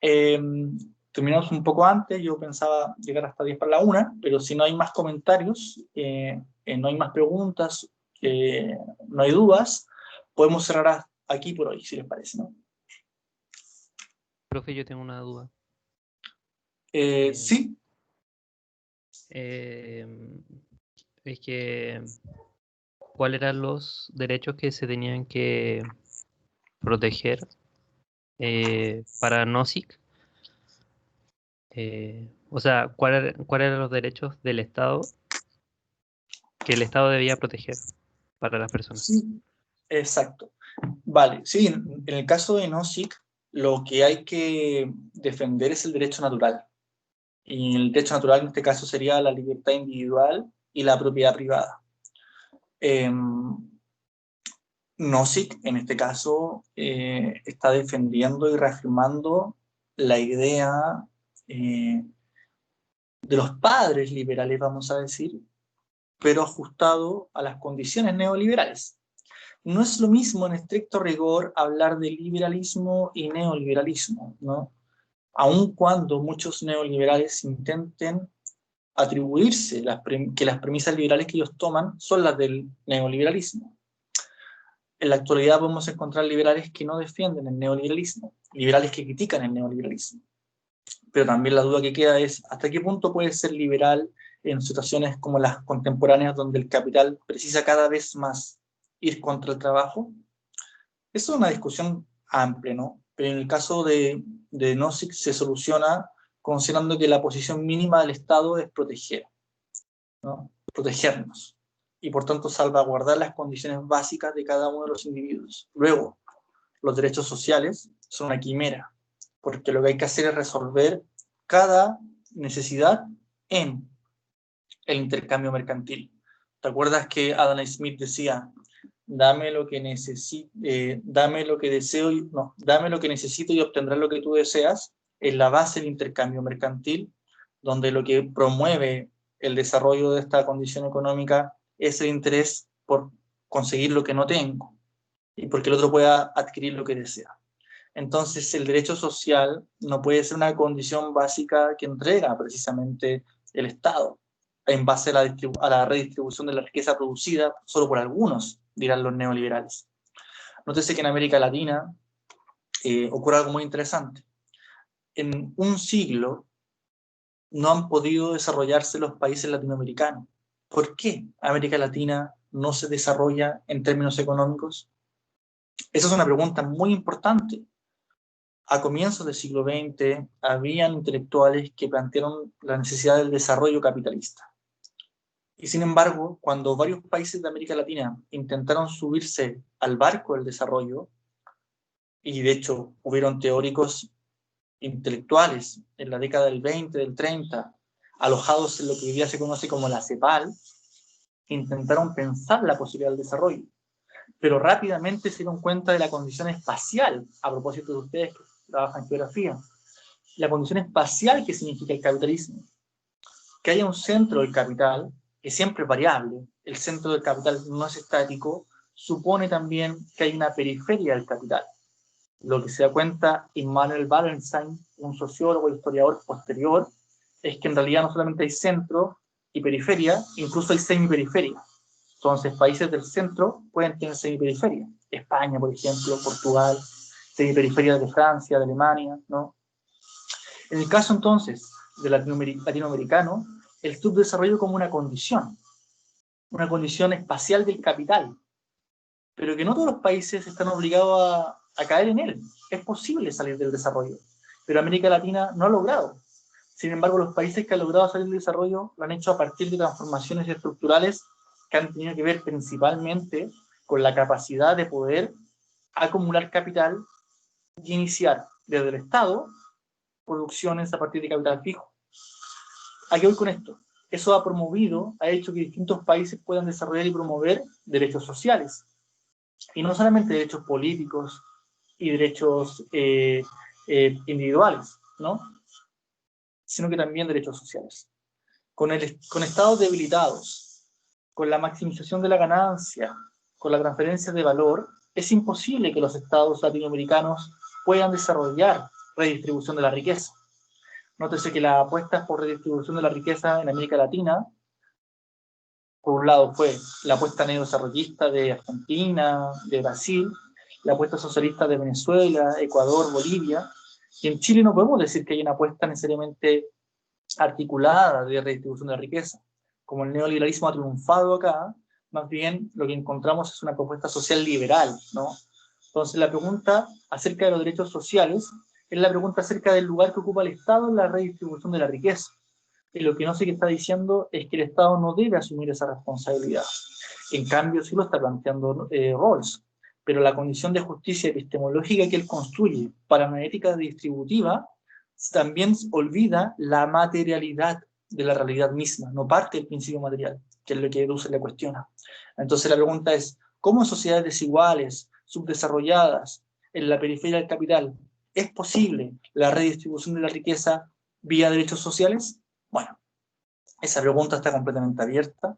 terminamos un poco antes, yo pensaba llegar hasta 10 para la 1, pero si no hay más comentarios, no hay más preguntas, no hay dudas, podemos cerrar aquí por hoy, si les parece, ¿no? Profe, yo tengo una duda. Sí. Es que, ¿cuáles eran los derechos que se tenían que proteger para Nozick? O sea, ¿cuáles eran los derechos del Estado que el Estado debía proteger para las personas? Sí, exacto. Vale, sí, en el caso de Nozick, lo que hay que defender es el derecho natural. Y el derecho natural en este caso sería la libertad individual y la propiedad privada. Nozick, en este caso, está defendiendo y reafirmando la idea de los padres liberales, vamos a decir, pero ajustado a las condiciones neoliberales. No es lo mismo en estricto rigor hablar de liberalismo y neoliberalismo, ¿no? Aun cuando muchos neoliberales intenten atribuirse que las premisas liberales que ellos toman son las del neoliberalismo. En la actualidad podemos encontrar liberales que no defienden el neoliberalismo, liberales que critican el neoliberalismo. Pero también la duda que queda es, ¿hasta qué punto puede ser liberal en situaciones como las contemporáneas donde el capital precisa cada vez más ir contra el trabajo? Eso es una discusión amplia, ¿no? Pero en el caso de Nozick se soluciona considerando que la posición mínima del Estado es proteger, ¿no? Protegernos. Y por tanto salvaguardar las condiciones básicas de cada uno de los individuos. Luego, los derechos sociales son una quimera, porque lo que hay que hacer es resolver cada necesidad en el intercambio mercantil. ¿Te acuerdas que Adam Smith decía, dame lo que necesito y obtendrás lo que tú deseas? Es la base del intercambio mercantil, donde lo que promueve el desarrollo de esta condición económica es el interés por conseguir lo que no tengo y porque el otro pueda adquirir lo que desea. Entonces el derecho social no puede ser una condición básica que entrega precisamente el Estado en base a la redistribución de la riqueza producida solo por algunos, dirán los neoliberales. Nótese que en América Latina ocurre algo muy interesante. En un siglo no han podido desarrollarse los países latinoamericanos. ¿Por qué América Latina no se desarrolla en términos económicos? Esa es una pregunta muy importante. A comienzos del siglo XX, habían intelectuales que plantearon la necesidad del desarrollo capitalista. Y sin embargo, cuando varios países de América Latina intentaron subirse al barco del desarrollo, y de hecho hubieron teóricos intelectuales en la década del 20, del 30, alojados en lo que hoy día se conoce como la CEPAL, intentaron pensar la posibilidad del desarrollo. Pero rápidamente se dieron cuenta de la condición espacial, a propósito de ustedes que trabajan en geografía, la condición espacial que significa el capitalismo. Que haya un centro del capital, que siempre es variable, el centro del capital no es estático, supone también que hay una periferia del capital. Lo que se da cuenta Immanuel Wallerstein, un sociólogo e historiador posterior, es que en realidad no solamente hay centro y periferia, incluso hay semiperiferia. Entonces, países del centro pueden tener semiperiferia. España, por ejemplo, Portugal, semiperiferia de Francia, de Alemania, ¿no? En el caso, entonces, del latinoamericano, el subdesarrollo como una condición espacial del capital, pero que no todos los países están obligados a caer en él. Es posible salir del desarrollo, pero América Latina no ha logrado. Sin embargo, los países que han logrado salir del desarrollo lo han hecho a partir de transformaciones estructurales que han tenido que ver principalmente con la capacidad de poder acumular capital y iniciar desde el Estado producciones a partir de capital fijo. ¿A qué voy con esto? Eso ha hecho que distintos países puedan desarrollar y promover derechos sociales. Y no solamente derechos políticos y derechos individuales, ¿no? Sino que también derechos sociales. Con estados debilitados, con la maximización de la ganancia, con la transferencia de valor, es imposible que los estados latinoamericanos puedan desarrollar redistribución de la riqueza. Nótese que la apuesta por redistribución de la riqueza en América Latina, por un lado fue la apuesta neodesarrollista de Argentina, de Brasil, la apuesta socialista de Venezuela, Ecuador, Bolivia, y en Chile no podemos decir que hay una apuesta necesariamente articulada de redistribución de la riqueza. Como el neoliberalismo ha triunfado acá, más bien lo que encontramos es una propuesta social liberal, ¿no? Entonces la pregunta acerca de los derechos sociales es la pregunta acerca del lugar que ocupa el Estado en la redistribución de la riqueza. Y lo que no sé qué está diciendo es que el Estado no debe asumir esa responsabilidad. En cambio, sí lo está planteando Rawls. pero la condición de justicia epistemológica que él construye para una ética distributiva también olvida la materialidad de la realidad misma, no parte del principio material, que es lo que Dussel le cuestiona. Entonces la pregunta es, ¿cómo en sociedades desiguales, subdesarrolladas, en la periferia del capital, es posible la redistribución de la riqueza vía derechos sociales? Bueno, esa pregunta está completamente abierta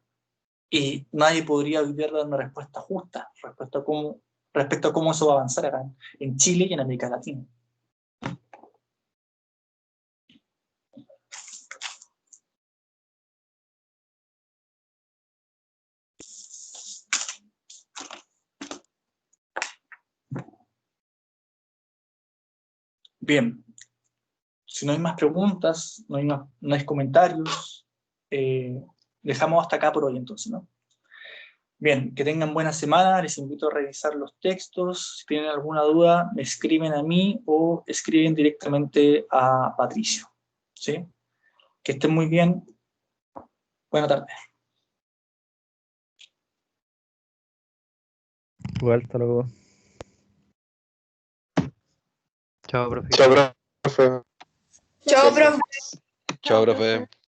y nadie podría hoy día dar una respuesta justa respecto a cómo eso va a avanzar acá en Chile y en América Latina. Bien, si no hay más preguntas, no hay comentarios, dejamos hasta acá por hoy entonces, ¿no? Bien, que tengan buena semana, les invito a revisar los textos, si tienen alguna duda me escriben a mí o escriben directamente a Patricio, ¿sí? Que estén muy bien, buena tarde. Igual, hasta luego. Chao, profe. Chao, profe. Chao, profe. Chao, profe.